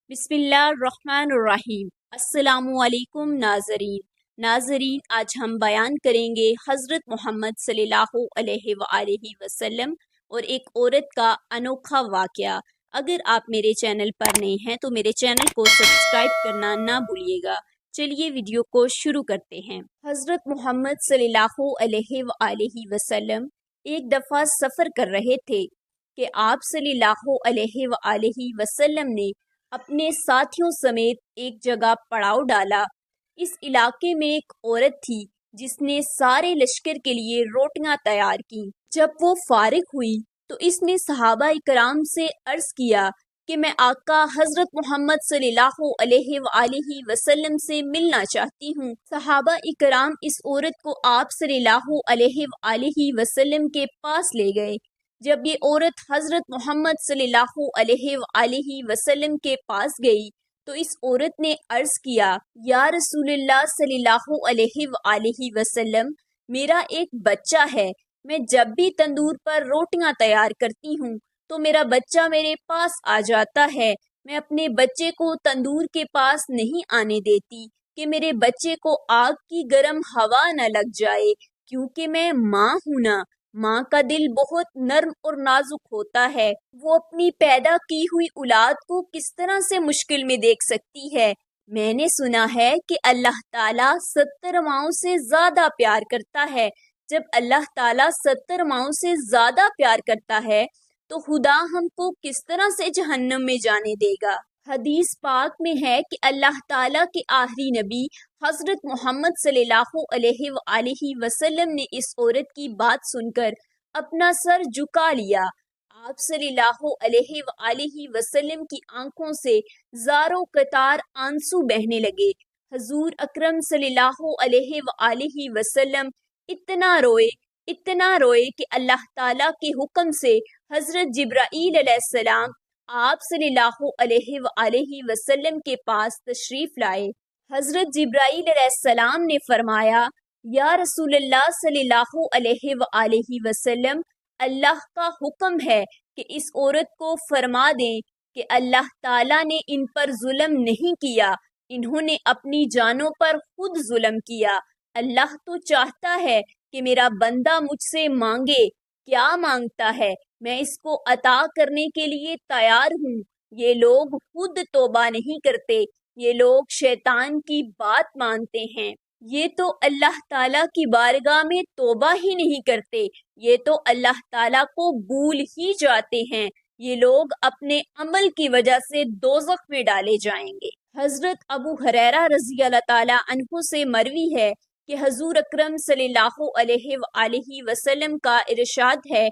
बिस्मिल्लाहिर्रहमानिर्रहीम। अस्सलामुअलैकुम नाज़रीन, आज हम बयान करेंगे हज़रत मोहम्मद सल्लल्लाहु अलैहि वसल्लम और एक औरत का अनोखा वाक़या। अगर आप मेरे चैनल पर नए हैं तो मेरे चैनल को सब्सक्राइब करना ना भूलिएगा। चलिए वीडियो को शुरू करते हैं। हज़रत मोहम्मद सल्लल्लाहु अलैहि वसल्लम एक दफ़ा सफ़र कर रहे थे कि आप सल्लल्लाहु अलैहि वसल्लम ने अपने साथियों समेत एक जगह पड़ाव डाला। इस इलाके में एक औरत थी जिसने सारे लश्कर के लिए रोटियां तैयार की। जब वो फारिग हुई तो इसने सहाबा इकराम से अर्ज किया कि मैं आका हजरत मोहम्मद सल्लल्लाहु अलैहि वसल्लम से मिलना चाहती हूँ। सहाबा इकराम इस औरत को आप सल्लल्लाहु अलैहि वसल्लम के पास ले गए। जब ये औरत हजरत मोहम्मद सल्लल्लाहु अलैहि वसल्लम के पास गई तो इस औरत ने अर्ज किया, या रसूलुल्लाह सल्लल्लाहु अलैहि वसल्लम, मेरा एक बच्चा है। मैं जब भी तंदूर पर रोटियां तैयार करती हूँ तो मेरा बच्चा मेरे पास आ जाता है। मैं अपने बच्चे को तंदूर के पास नहीं आने देती कि मेरे बच्चे को आग की गर्म हवा न लग जाए, क्योंकि मैं माँ हूं ना। माँ का दिल बहुत नर्म और नाजुक होता है। वो अपनी पैदा की हुई औलाद को किस तरह से मुश्किल में देख सकती है। मैंने सुना है कि अल्लाह ताला 70 माओं से ज्यादा प्यार करता है। जब अल्लाह ताला 70 माओं से ज्यादा प्यार करता है तो खुदा हमको किस तरह से जहन्नम में जाने देगा। हदीस पाक में है कि अल्लाह ताला के आखिरी नबी हजरत मोहम्मद सल्लल्लाहु अलैहि वसल्लम ने इस औरत की बात सुनकर अपना सर झुका लिया। आप सल्लल्लाहु अलैहि वसल्लम की आंखों से ज़ारो कतार आंसू बहने लगे। हजूर अकरम सल्लल्लाहु अलैहि वसल्लम इतना रोए कि अल्लाह ताला के हुक्म से हजरत जिब्राईल अलैहिस्सलाम आप सल्लल्लाहु अलैहि वसल्लम के पास तशरीफ लाए। हजरत जिब्राईल अलैहिस्सलाम ने फरमाया, या रसूलल्लाह सल्लल्लाहु अलैहि वसल्लम, अल्लाह का हुक्म है कि इस औरत को फरमा दें कि अल्लाह ताला ने इन पर जुल्म नहीं किया, इन्होंने अपनी जानों पर खुद जुल्म किया। अल्लाह तो चाहता है कि मेरा बंदा मुझसे मांगे, क्या मांगता है मैं इसको अता करने के लिए तैयार हूँ। ये लोग खुद तौबा नहीं करते, ये लोग शैतान की बात मानते हैं। ये तो अल्लाह ताला की बारगाह में तौबा ही नहीं करते, ये तो अल्लाह ताला को भूल ही जाते हैं। ये लोग अपने अमल की वजह से दोज़ख में डाले जाएंगे। हजरत अबू हुरैरा रज़ी अल्लाह ताला अन्हु से मरवी है कि हजूर अकरम सल्लल्लाहु अलैहि वसल्लम का इरशाद है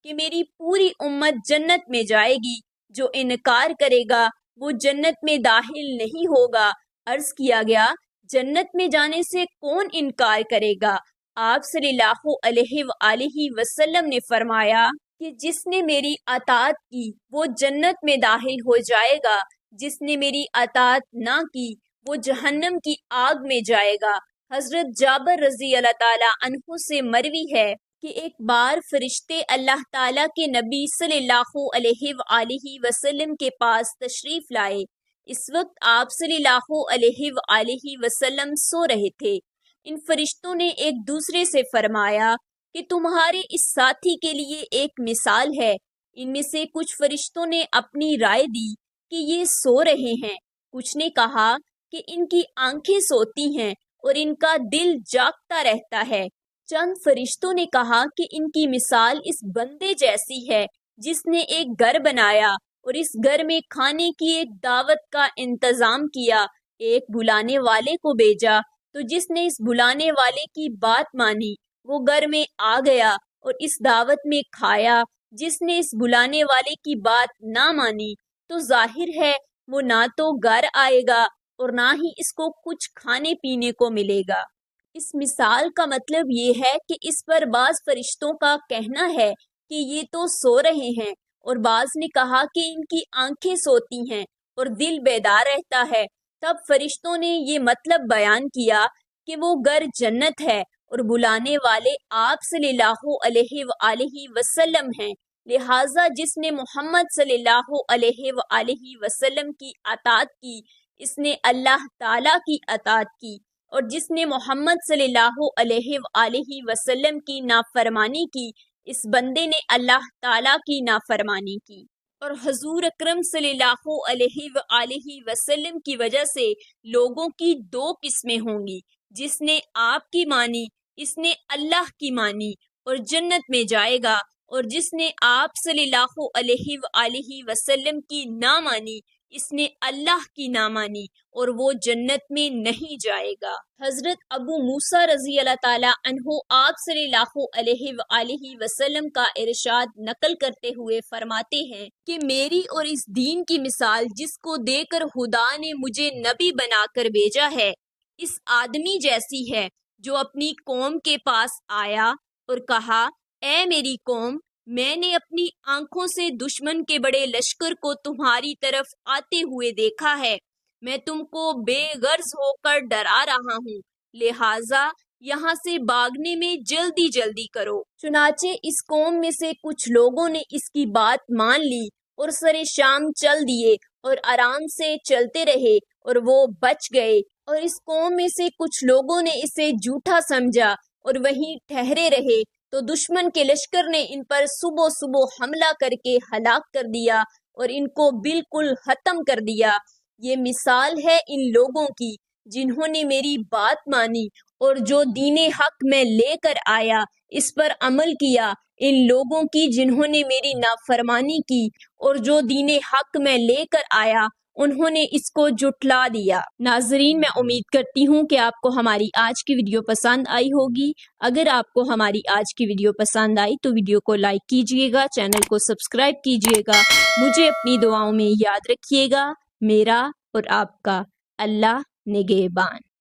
कि मेरी पूरी उम्मत जन्नत में जाएगी, जो इनकार करेगा वो जन्नत में दाखिल नहीं होगा। अर्ज किया गया, जन्नत में जाने से कौन इनकार करेगा। आप सल्लल्लाहु अलैहि वसल्लम ने फरमाया कि जिसने मेरी अताअत की वो जन्नत में दाखिल हो जाएगा, जिसने मेरी अताअत ना की वो जहन्नम की आग में जाएगा। हजरत जाबर रजी अल्लाह ताला अन्हु से मरवी है कि एक बार फरिश्ते अल्लाह ताला के नबी सल्लल्लाहु अलैहि वसल्लम के पास तशरीफ लाए। इस वक्त आप सल्लल्लाहु अलैहि वसल्लम सो रहे थे। इन फरिश्तों ने एक दूसरे से फरमाया कि तुम्हारे इस साथी के लिए एक मिसाल है। इनमें से कुछ फरिश्तों ने अपनी राय दी कि ये सो रहे हैं, कुछ ने कहा कि इनकी आंखें सोती हैं और इनका दिल जागता रहता है। चंद फरिश्तों ने कहा कि इनकी मिसाल इस बंदे जैसी है जिसने एक घर बनाया और इस घर में खाने की एक दावत का इंतजाम किया। एक बुलाने वाले को भेजा तो जिसने इस बुलाने वाले की बात मानी वो घर में आ गया और इस दावत में खाया। जिसने इस बुलाने वाले की बात ना मानी तो जाहिर है वो ना तो घर आएगा और ना ही इसको कुछ खाने पीने को मिलेगा। इस मिसाल का मतलब ये है कि इस पर बाज फरिश्तों का कहना है कि ये तो सो रहे हैं और बाज ने कहा कि इनकी आंखें सोती हैं और दिल बेदार रहता है। तब फरिश्तों ने ये मतलब बयान किया कि वो घर जन्नत है और बुलाने वाले आप सल्लल्लाहु अलैहि वसल्लम हैं। لہٰذا جس نے محمد صلی اللہ علیہ وآلہ وسلم کی اطاعت کی اس نے اللہ تعالیٰ کی اطاعت کی، اور جس نے محمد صلی اللہ علیہ وآلہ وسلم کی نافرمانی کی اس بندے نے اللہ تعالیٰ کی نافرمانی کی۔ اور حضور اکرم صلی اللہ علیہ وآلہ وسلم کی وجہ سے لوگوں کی دو قسمیں ہوں گی، جس نے آپ کی مانی اس نے اللہ کی مانی اور جنت میں جائے گا، اور جس نے آپ صلی اللہ علیہ وآلہ وسلم کی نہ مانی اس نے اللہ کی نہ مانی اور وہ جنت میں نہیں جائے گا۔ حضرت ابو موسیٰ رضی اللہ تعالیٰ عنہ آپ صلی اللہ علیہ وآلہ وسلم کا ارشاد نقل کرتے ہوئے فرماتے ہیں کہ میری اور اس دین کی مثال جس کو دے کر خدا نے مجھے نبی بنا کر بھیجا ہے اس آدمی جیسی ہے جو اپنی قوم کے پاس آیا اور کہا، اے میری قوم، میں نے اپنی آنکھوں سے دشمن کے بڑے لشکر کو تمہاری طرف آتے ہوئے دیکھا ہے، میں تم کو بے غرض ہو کر ڈرا رہا ہوں، لہٰذا یہاں سے بھاگنے میں جلدی جلدی کرو۔ چنانچہ اس قوم میں سے کچھ لوگوں نے اس کی بات مان لی اور سر شام چل دیے اور آرام سے چلتے رہے اور وہ بچ گئے، اور اس قوم میں سے کچھ لوگوں نے اسے جھوٹا سمجھا اور وہیں ٹھہرے رہے، تو دشمن کے لشکر نے ان پر صبح صبح حملہ کر کے ہلاک کر دیا اور ان کو بالکل ختم کر دیا۔ یہ مثال ہے ان لوگوں کی جنہوں نے میری بات مانی اور جو دین حق میں لے کر آیا اس پر عمل کیا، ان لوگوں کی جنہوں نے میری نافرمانی کی اور جو دین حق میں لے کر آیا انہوں نے اس کو جھٹلا دیا۔ ناظرین، میں امید کرتی ہوں کہ آپ کو ہماری آج کی ویڈیو پسند آئی ہوگی۔ اگر آپ کو ہماری آج کی ویڈیو پسند آئی تو ویڈیو کو لائک کیجئے گا، چینل کو سبسکرائب کیجئے گا، مجھے اپنی دعاؤں میں یاد رکھیے گا۔ میرا اور آپ کا اللہ نگہبان۔